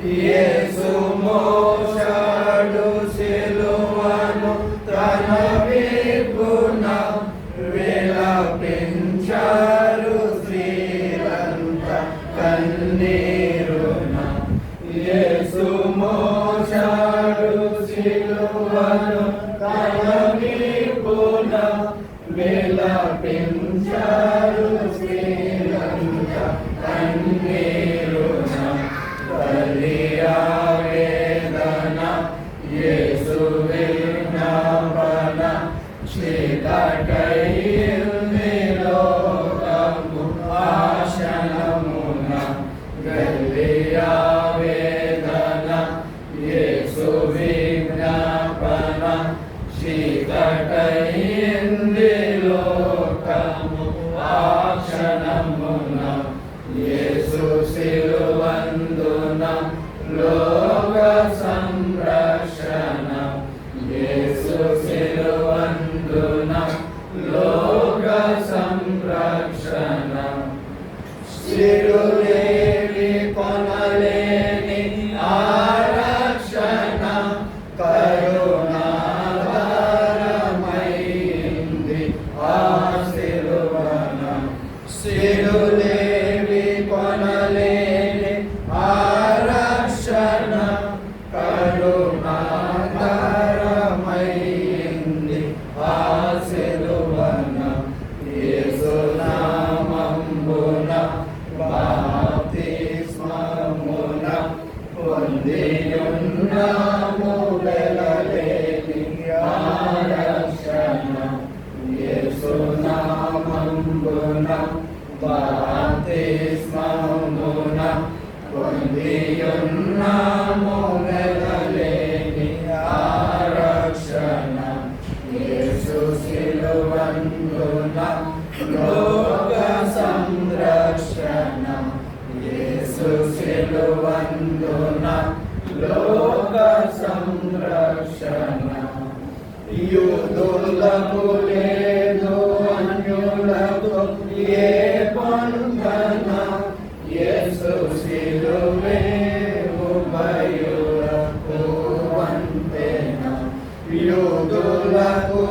యేసు మోశాడు సిలువను తన వీపున, విలపించారు స్త్రీలంతా కన్నీరున. యేసు మోశాడు సిలువను తన వీపున, విలపించారు స్త్రీలంతా కన్నీరున. బలియా వేదన యేసు విజ్ఞాపన, చీకటైంది లోకము ఆశనమున. బలియా వేదన యేసు విజ్ఞాపన, చీకటైంది లోకము ఆశనమున. యేసు సిలువందున లోక సంరక్షణ, యేసు సిలువందున లోక సంరక్షణ. సిరులేని కొనలేని ఆరక్షణ, కరుణాధారమైంది ఆ సిలువన. సిరులేని కొనలేని ఆరక్షణ, కరుణాధారమైంది ఆ సిలువన. యేసు నామమున బాప్తిస్మమున పొందియున్నాము వెలలేని ఆరక్షణ. యేసు నామమున బాప్తిస్మమున పొందియున్నాము వెలలేని ఆరక్షణ. యేసు సిలువందున లోక సంరక్షణ, యేసు సిలువందున లోక సంరక్షణ. యూదులకు లేదు అన్యులకు ఏ బంధన, యేసు సిలువే ఉభయులకు వంతెన. యూదులకు